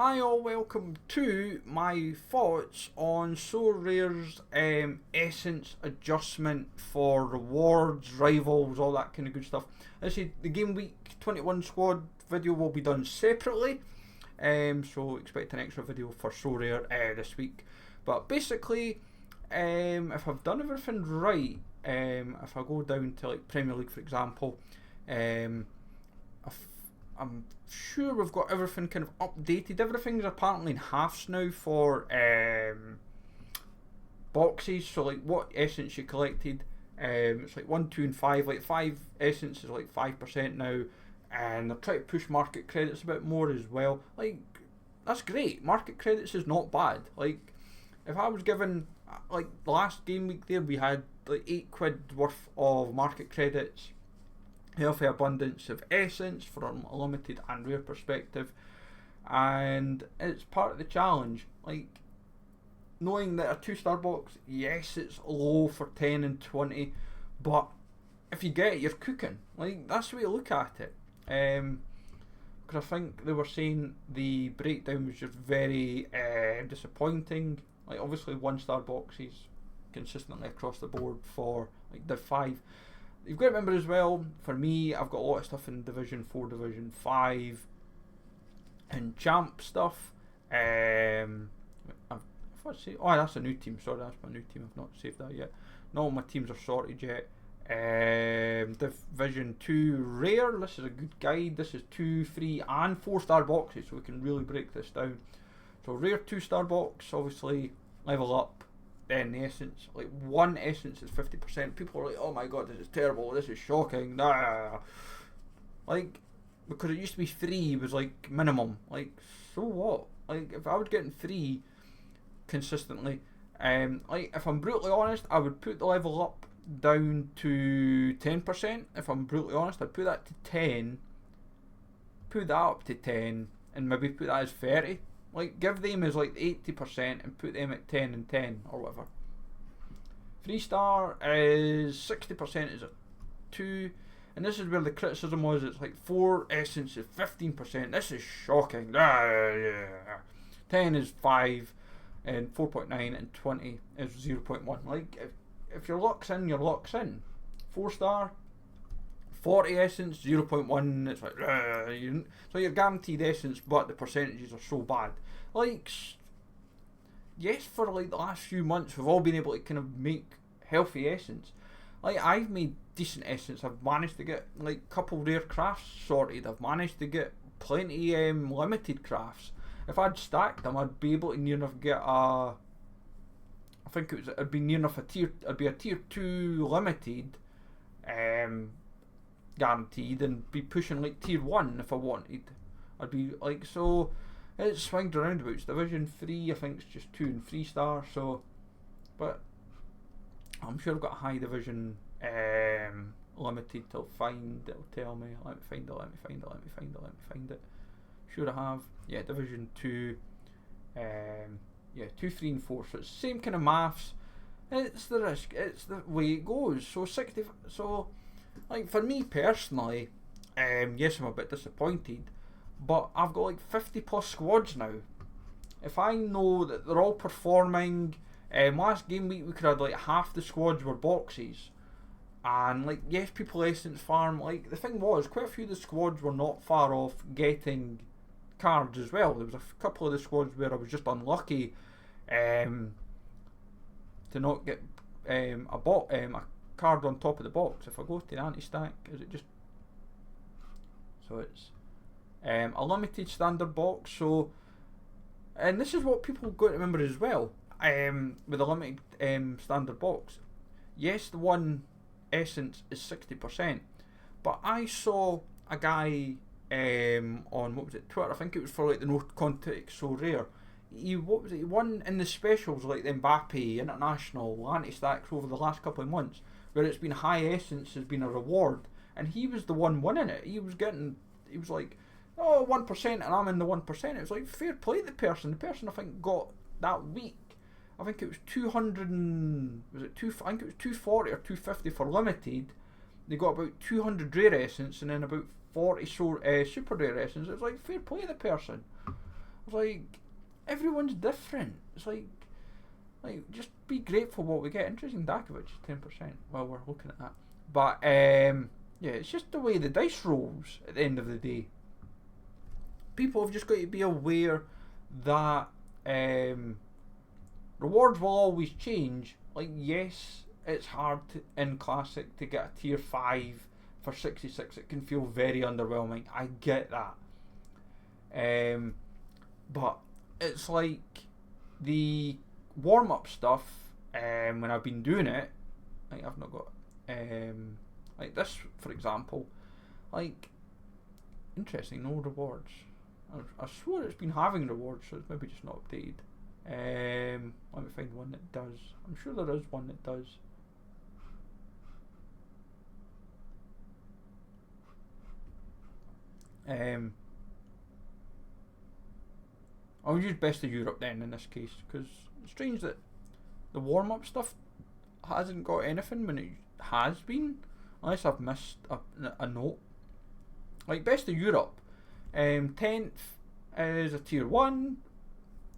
Hi all, welcome to my thoughts on Sorare's essence adjustment for rewards, rivals, all that kind of good stuff. As I said, the Game Week 21 squad video will be done separately, so expect an extra video for Sorare this week. But basically, if I've done everything right, if I go down to like Premier League for example, I'm sure we've got everything kind of updated. Everything's apparently in halves now for boxes. So like what essence you collected, it's like 1, 2 and 5. Like 5 essence is like 5% now, and they're trying to push market credits a bit more as well. Like that's great. Market credits is not bad. Like if I was given, like the last game week there, we had like £8 worth of market credits. Healthy abundance of essence from a limited and rare perspective, and it's part of the challenge. Like knowing that a 2-star box, yes, it's low for 10 and 20, but if you get it, you're cooking. Like that's the way to look at it. Because I think they were saying the breakdown was just very disappointing. Like obviously 1-star boxes consistently across the board for like Div 5. You've got to remember as well, for me, I've got a lot of stuff in Division 4, Division 5, and Champ stuff. Oh, that's a new team. Sorry, that's my new team. I've not saved that yet. Not all my teams are sorted yet. Division 2 Rare. This is a good guide. This is 2, 3, and 4-star boxes, so we can really break this down. So Rare 2-star box, obviously, level up. Then the essence, like 1 essence is 50%. People are like, oh my god, this is terrible, this is shocking. Nah. Like, because it used to be 3 was like minimum. Like, so what? Like, if I was getting 3 consistently, like, if I'm brutally honest, I would put the level up down to 10%. If I'm brutally honest, I'd put that to 10, put that up to 10, and maybe put that as 30. Like, give them as like 80% and put them at 10 and 10 or whatever. 3-star is 60% is a 2, and this is where the criticism was. It's like 4 essence is 15%. This is shocking. 10 is 5, and 4.9, and 20 is 0.1. Like if your luck's in, your luck's in. 4-star. 40 essence, 0.1, it's like, so you're guaranteed essence, but the percentages are so bad. Like, yes, for like the last few months, we've all been able to kind of make healthy essence. Like, I've made decent essence. I've managed to get like a couple rare crafts sorted. I've managed to get plenty limited crafts. If I'd stacked them, I'd be able to near enough get a, I think it'd be near enough it'd be a tier 2 limited, guaranteed, and be pushing like tier 1 if I wanted. I'd be like, so it swings around about. Division 3 I think it's just 2 and 3-star, so, but I'm sure I've got a high division limited to find. It'll tell me. Let me find it. Sure I have. Yeah, division 2, yeah, 2, 3 and 4, so it's the same kind of maths. It's the risk, it's the way it goes. So 60, so like for me personally, yes, I'm a bit disappointed, but I've got like 50 plus squads now. If I know that they're all performing, last game week we could have like half the squads were boxes, and like yes, people essence farm. Like the thing was, quite a few of the squads were not far off getting cards as well. There was a couple of the squads where I was just unlucky to not get a card on top of the box. If I go to the anti-stack, is it just, so it's a limited standard box. So, and this is what people got to remember as well, with a limited standard box, yes, the 1 essence is 60%, but I saw a guy on, what was it, Twitter, I think it was for like the No Context So Rare. He won in the specials, like the Mbappe International anti-stacks over the last couple of months, where it's been high essence has been a reward, and he was the one winning it. He was like, oh, 1%, and I'm in the 1%. It was like, fair play to the person. The person I think got that week, I think it was 200 and, was it two? I think it was 240 or 250 for limited. They got about 200 rare essence and then about 40 super rare essence. It was like, fair play to the person. I It's like, everyone's different. It's like just be grateful what we get. Interesting, Dakovic 10%. Well, we're looking at that. But yeah, it's just the way the dice rolls at the end of the day. People have just got to be aware that rewards will always change. Like, yes, it's hard in Classic to get a tier 5 for 66. It can feel very underwhelming. I get that. But it's like the warm-up stuff, when I've been doing it, like I've not got, like this for example, like, interesting, no rewards. I swore it's been having rewards, so it's maybe just not updated. Let me find one that does. I'm sure there is one that does. I'll use Best of Europe then in this case, because it's strange that the warm-up stuff hasn't got anything when it has been, unless I've missed a note. Like Best of Europe, 10th is a tier 1,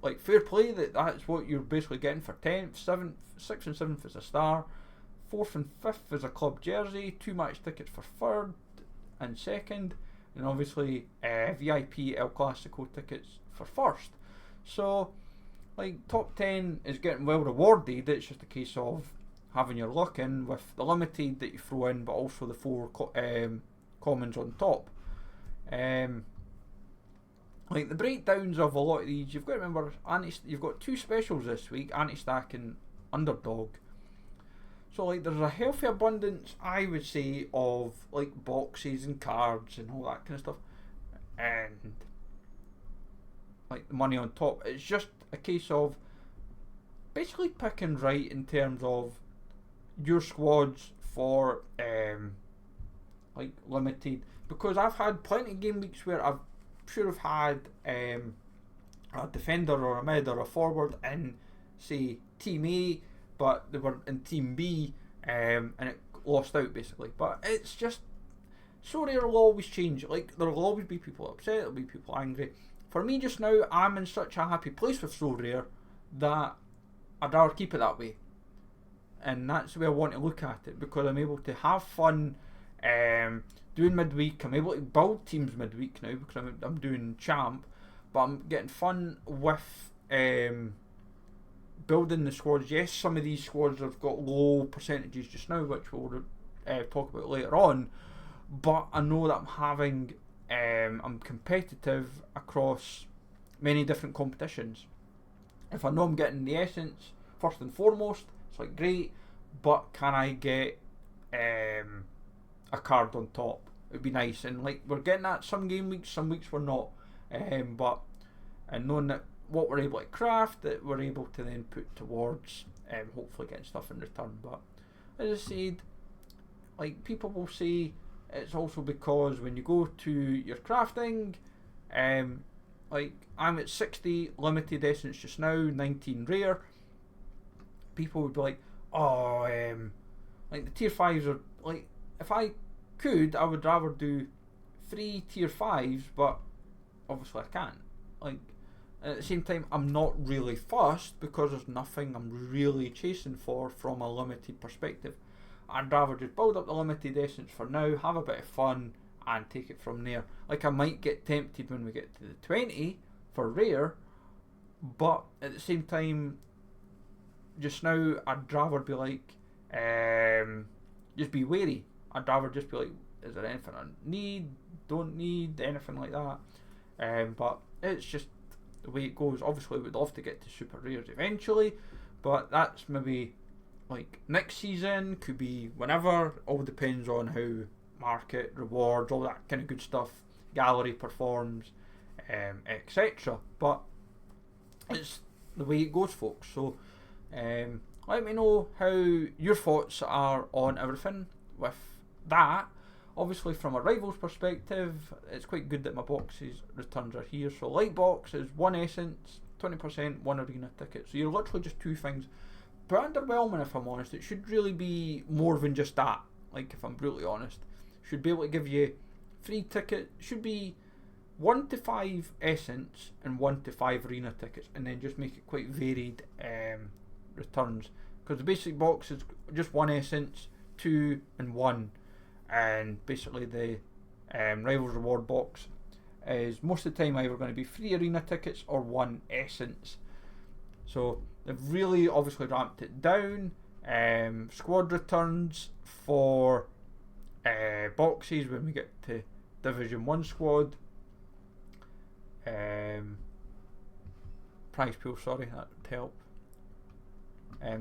like fair play, that's what you're basically getting for 10th. 7th, 6th and 7th is a star, 4th and 5th is a club jersey, 2 match tickets for 3rd and 2nd, and obviously VIP El Clasico tickets for 1st. So like top 10 is getting well rewarded. It's just a case of having your luck in with the limited that you throw in, but also the 4 commons on top. Like the breakdowns of a lot of these, you've got to remember, you've got 2 specials this week, anti-stack and underdog. So like there's a healthy abundance, I would say, of like boxes and cards and all that kind of stuff, and like the money on top. It's just a case of basically picking right in terms of your squads for like limited, because I've had plenty of game weeks where I've sure have had a defender or a mid or a forward in, say, team A, but they were in team B, and it lost out basically. But it's just so rare. Will always change. Like there will always be people upset, there'll be people angry. For me just now, I'm in such a happy place with So Rare that I'd rather keep it that way, and that's the way I want to look at it, because I'm able to have fun doing midweek. I'm able to build teams midweek now because I'm doing champ, but I'm getting fun with building the squads. Yes, some of these squads have got low percentages just now, which we'll talk about later on, but I know that I'm competitive across many different competitions. If I know I'm getting the essence first and foremost, it's like great, but can I get a card on top? It would be nice, and like we're getting that some game weeks, some weeks we're not, but and knowing that what we're able to craft, that we're able to then put towards hopefully getting stuff in return. But as I said, like people will say it's also because when you go to your crafting, like I'm at 60 limited essence just now, 19 rare. People would be like, oh, like the tier 5s are like, if I could, I would rather do 3 tier 5s, but obviously I can't. Like at the same time, I'm not really fussed because there's nothing I'm really chasing for from a limited perspective. I'd rather just build up the limited essence for now, have a bit of fun, and take it from there. Like I might get tempted when we get to the 20 for rare, but at the same time, just now I'd rather be like, just be wary. I'd rather just be like, is there anything I need, don't need, anything like that. But it's just the way it goes. Obviously we'd love to get to super rares eventually, but that's maybe like next season, could be whenever. All depends on how market, rewards, all that kind of good stuff, gallery performs, etc. But it's the way it goes, folks. So let me know how your thoughts are on everything with that. Obviously from a Rivals perspective, it's quite good that my boxes returns are here. So light box is 1 essence, 20%, 1 arena ticket. So you're literally just 2 things. But underwhelming, if I'm honest. It should really be more than just that. Like if I'm brutally honest, should be able to give you 3 tickets. Should be 1 to 5 Essence and 1 to 5 Arena tickets, and then just make it quite varied returns, because the basic box is just 1 Essence, 2 and 1, and basically the Rivals Reward box is most of the time either going to be 3 Arena tickets or 1 Essence. So they've really obviously ramped it down. Squad returns for boxes when we get to Division 1 squad. Prize pool, sorry, that would help.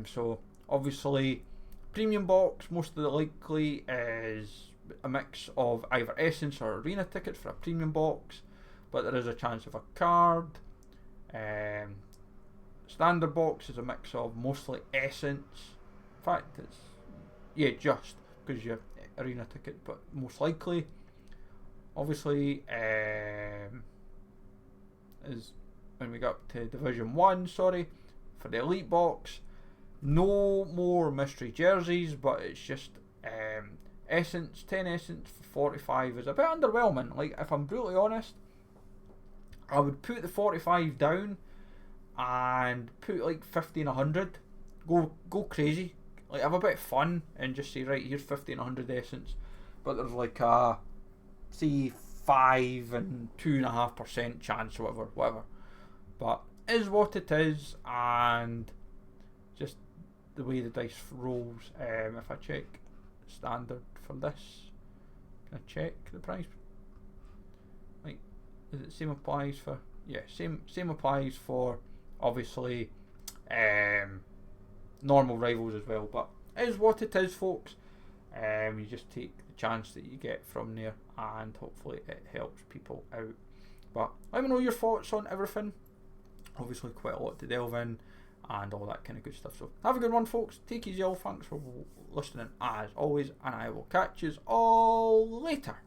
So obviously premium box most of the likely is a mix of either Essence or Arena tickets for a premium box, but there is a chance of a card. Standard box is a mix of mostly Essence. In fact, it's just because you have Arena ticket, but most likely, obviously, is when we go up to Division 1, sorry, for the Elite box, no more mystery jerseys, but it's just Essence, 10 Essence for 45 is a bit underwhelming. Like, if I'm brutally honest, I would put the 45 down and put like 50 and 100. Go crazy. Like, have a bit of fun and just say, right, here's 50 and 100 Essence. But there's like a, say, 5 and 2.5% chance or whatever. But is what it is, and just the way the dice rolls. If I check standard for this, can I check the price? Like, is it same applies for? Yeah, same applies for obviously normal rivals as well. But it is what it is, folks. You just take the chance that you get from there, and hopefully it helps people out. But let me know your thoughts on everything. Obviously quite a lot to delve in and all that kind of good stuff. So have a good one, folks. Take it easy all. Thanks for listening as always, and I will catch you all later.